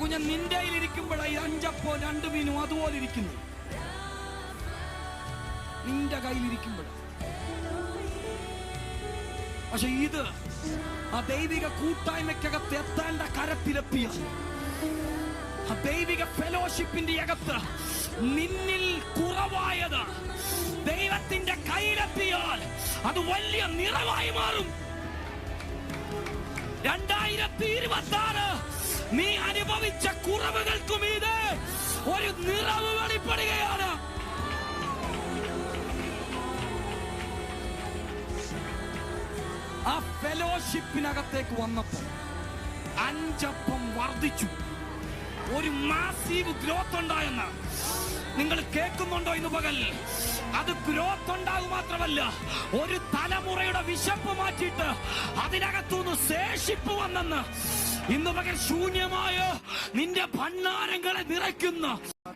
കുഞ്ഞ നിന്റെ കയ്യിലിരിക്കുമ്പോഴായി 5 അപ്പവും 2 മീനും അതുപോലെ ഇരിക്കുന്നു. നിന്റെ കയ്യിലിരിക്കുമ്പോഴാണ്. പക്ഷെ ഇത് ആ ദൈവിക കൂട്ടായ്മയ്ക്കകത്ത് എത്തേണ്ട കരത്തിലെത്തിയ ആ ദൈവിക ഫെലോഷിപ്പിന്റെ അകത്ത് നിന്നിൽ കുറവായത് ദൈവത്തിന്റെ കയ്യിലെത്തിയാൽ അത് വലിയ നിറവായി മാറും. 2026 നീ അനുഭവിച്ച കുറവുകൾക്കും ഇത് ഒരു നിറവ് വെളിപ്പെടുകയാണ്. ആ ഫെലോഷിപ്പിനകത്തേക്ക് വന്നപ്പോൾ 5 അപ്പം വർദ്ധിച്ചു. ഒരു മാസീവ് ഗ്രോത്ത് ഉണ്ടായെന്ന് നിങ്ങൾ കേൾക്കുന്നുണ്ടോ ഇന്ന് പകൽ? അത് ഗ്രോത്ത് ഉണ്ടാകും മാത്രമല്ല, ഒരു തലമുറയുടെ വിശപ്പ് മാറ്റിയിട്ട് അതിനകത്തുനിന്ന് ശേഷിപ്പ് വന്നെന്ന് ഇന്ന് പകൽ ശൂന്യമായ നിന്റെ ഭണ്ഡാരങ്ങളെ നിറയ്ക്കുന്ന